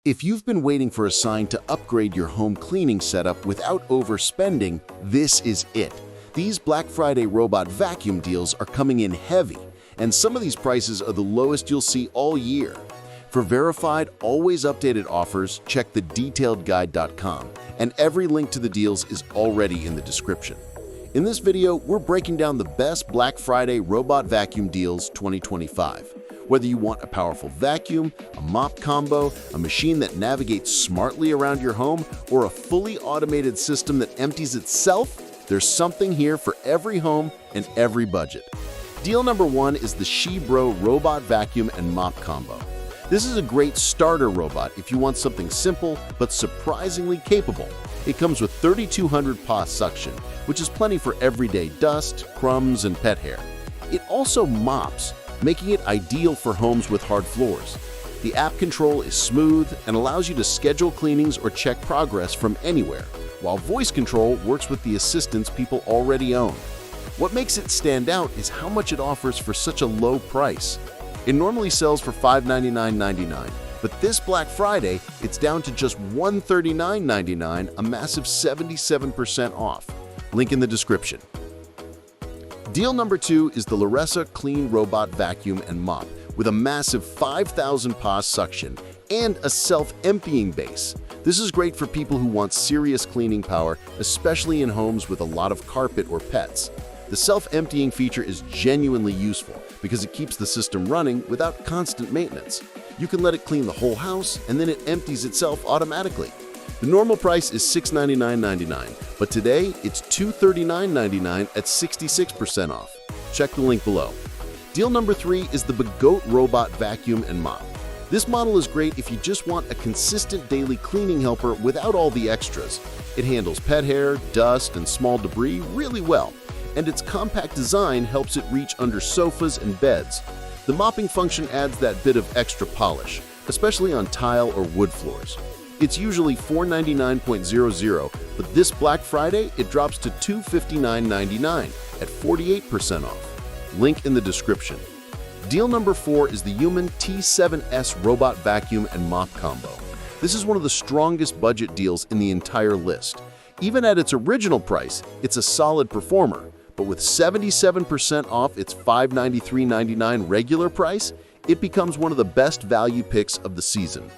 If you've been waiting for a sign to upgrade your home cleaning setup without overspending, this is it. These Black Friday robot vacuum deals are coming in heavy, and some of these prices are the lowest you'll see all year. For verified, always updated offers, check the detailedguide.com, and every link to the deals is already in the description. In this video, we're breaking down the best Black Friday robot vacuum deals 2025. Whether you want a powerful vacuum, a mop combo, a machine that navigates smartly around your home, or a fully automated system that empties itself, there's something here for every home and every budget. Deal number one is the XIEBro robot vacuum and mop combo. This is a great starter robot if you want something simple but surprisingly capable. It comes with 3200 PA suction, which is plenty for everyday dust, crumbs, and pet hair. It also mops, making it ideal for homes with hard floors. The app control is smooth and allows you to schedule cleanings or check progress from anywhere, while voice control works with the assistants people already own. What makes it stand out is how much it offers for such a low price. It normally sells for $599.99, but this Black Friday, it's down to just $139.99, a massive 77% off. Link in the description. Deal number two is the Laresar Clean Robot Vacuum and Mop with a massive 5,000 PA suction and a self-emptying base. This is great for people who want serious cleaning power, especially in homes with a lot of carpet or pets. The self-emptying feature is genuinely useful because it keeps the system running without constant maintenance. You can let it clean the whole house and then it empties itself automatically. The normal price is $699.99, but today it's $239.99 at 66% off. Check the link below. Deal number three is the Bagotte Robot Vacuum and Mop. This model is great if you just want a consistent daily cleaning helper without all the extras. It handles pet hair, dust, and small debris really well, and its compact design helps it reach under sofas and beds. The mopping function adds that bit of extra polish, especially on tile or wood floors. It's usually $499.00, but this Black Friday, it drops to $259.99 at 48% off. Link in the description. Deal number four is the UMMUND T7S Robot Vacuum and Mop Combo. This is one of the strongest budget deals in the entire list. Even at its original price, it's a solid performer, but with 77% off its $593.99 regular price, it becomes one of the best value picks of the season.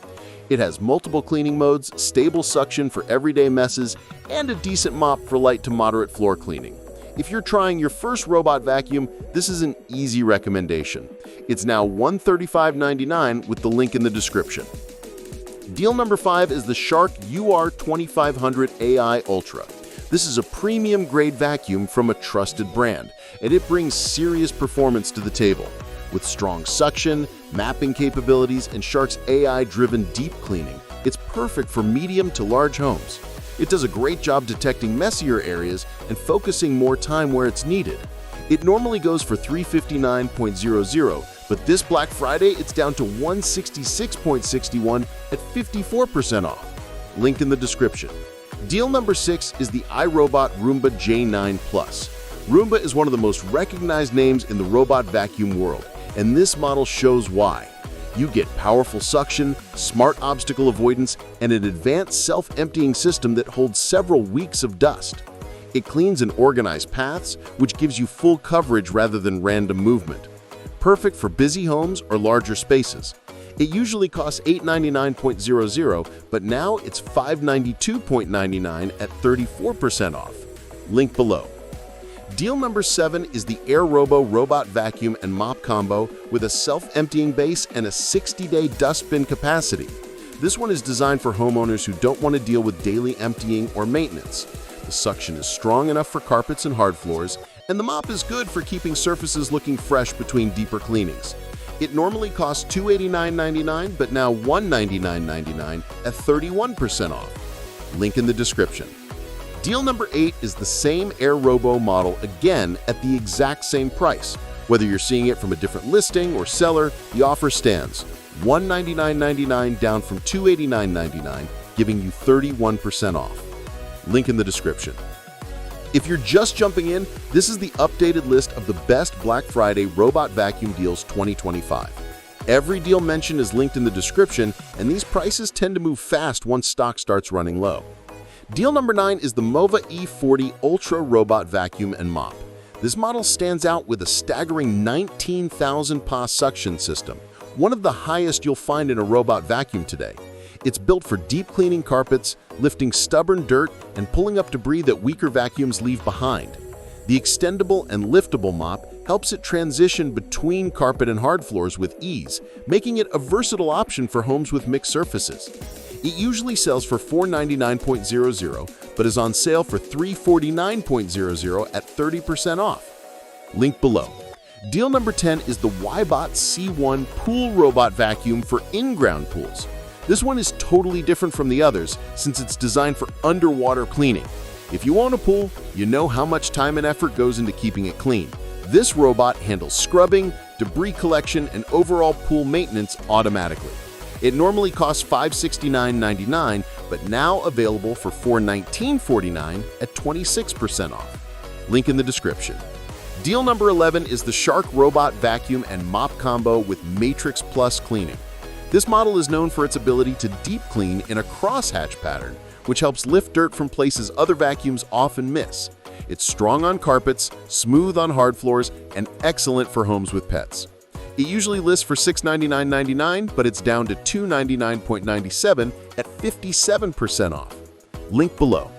It has multiple cleaning modes, stable suction for everyday messes, and a decent mop for light to moderate floor cleaning. If you're trying your first robot vacuum, this is an easy recommendation. It's now $135.99 with the link in the description. Deal number five is the Shark UR2500 AI Ultra. This is a premium grade vacuum from a trusted brand, and it brings serious performance to the table. With strong suction, mapping capabilities, and Shark's AI-driven deep cleaning, it's perfect for medium to large homes. It does a great job detecting messier areas and focusing more time where it's needed. It normally goes for $359.00, but this Black Friday it's down to $166.61 at 54% off. Link in the description. Deal number six is the iRobot Roomba J9 Plus. Roomba is one of the most recognized names in the robot vacuum world, and this model shows why. You get powerful suction, smart obstacle avoidance, and an advanced self-emptying system that holds several weeks of dust. It cleans and organizes paths, which gives you full coverage rather than random movement. Perfect for busy homes or larger spaces. It usually costs $899.00, but now it's $592.99 at 34% off. Link below. Deal number seven is the AIRROBO Robot Vacuum and Mop Combo with a self-emptying base and a 60-day dust bin capacity. This one is designed for homeowners who don't want to deal with daily emptying or maintenance. The suction is strong enough for carpets and hard floors, and the mop is good for keeping surfaces looking fresh between deeper cleanings. It normally costs $289.99, but now $199.99 at 31% off. Link in the description. Deal number eight is the same AIRROBO model again at the exact same price. Whether you're seeing it from a different listing or seller, the offer stands. $199.99 down from $289.99, giving you 31% off. Link in the description. If you're just jumping in, this is the updated list of the best Black Friday robot vacuum deals 2025. Every deal mentioned is linked in the description, and these prices tend to move fast once stock starts running low. Deal number 9 is the Mova E40 Ultra Robot Vacuum and Mop. This model stands out with a staggering 19,000 PA suction system, one of the highest you'll find in a robot vacuum today. It's built for deep cleaning carpets, lifting stubborn dirt, and pulling up debris that weaker vacuums leave behind. The extendable and liftable mop helps it transition between carpet and hard floors with ease, making it a versatile option for homes with mixed surfaces. It usually sells for $499.00, but is on sale for $349.00 at 30% off. Link below. Deal number 10 is the WYBOT C1 Pool Robot Vacuum for in-ground pools. This one is totally different from the others since it's designed for underwater cleaning. If you own a pool, you know how much time and effort goes into keeping it clean. This robot handles scrubbing, debris collection, and overall pool maintenance automatically. It normally costs $569.99, but now available for $419.49 at 26% off. Link in the description. Deal number 11 is the Shark Robot Vacuum and Mop Combo with Matrix Plus Cleaning. This model is known for its ability to deep clean in a crosshatch pattern, which helps lift dirt from places other vacuums often miss. It's strong on carpets, smooth on hard floors, and excellent for homes with pets. It usually lists for $699.99, but it's down to $299.97 at 57% off. Link below.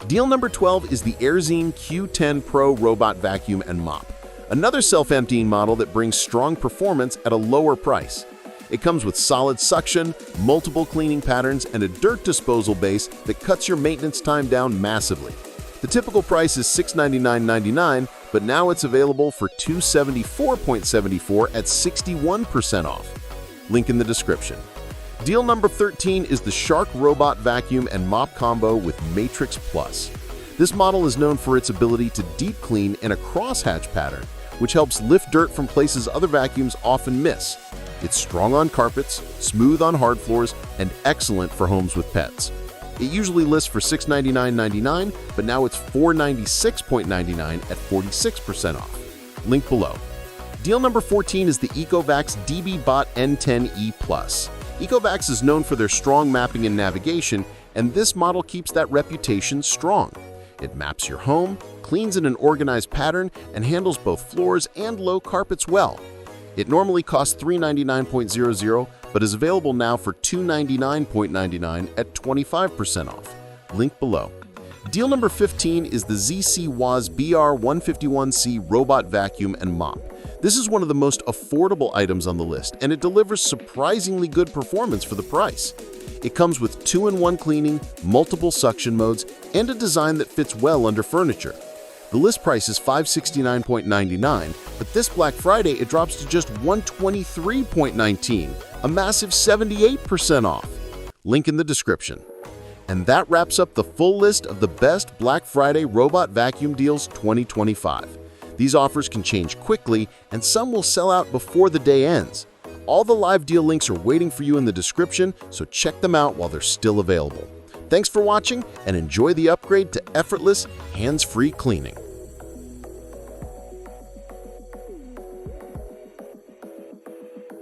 Deal number 12 is the Airzeen Q10 Pro Robot Vacuum and Mop, another self-emptying model that brings strong performance at a lower price. It comes with solid suction, multiple cleaning patterns, and a dirt disposal base that cuts your maintenance time down massively. The typical price is $699.99, but now it's available for $274.74 at 61% off. Link in the description. Deal number 13 is the Shark Robot Vacuum and Mop Combo with Matrix Plus. This model is known for its ability to deep clean in a crosshatch pattern, which helps lift dirt from places other vacuums often miss. It's strong on carpets, smooth on hard floors, and excellent for homes with pets. It usually lists for $699.99, but now it's $496.99 at 46% off. Link below. Deal number 14 is the ECOVACS DEEBOT N10E+. ECOVACS is known for their strong mapping and navigation, and this model keeps that reputation strong. It maps your home, cleans in an organized pattern, and handles both floors and low carpets well. It normally costs $399.00, but is available now for $299.99 at 25% off. Link below. Deal number 15 is the XIEBro BR151C Robot Vacuum and Mop. This is one of the most affordable items on the list, and it delivers surprisingly good performance for the price. It comes with 2-in-1 cleaning, multiple suction modes, and a design that fits well under furniture. The list price is $569.99, but this Black Friday it drops to just $123.19, a massive 78% off. Link in the description. And that wraps up the full list of the best Black Friday robot vacuum deals 2025. These offers can change quickly, and some will sell out before the day ends. All the live deal links are waiting for you in the description, so check them out while they're still available. Thanks for watching, and enjoy the upgrade to effortless, hands-free cleaning.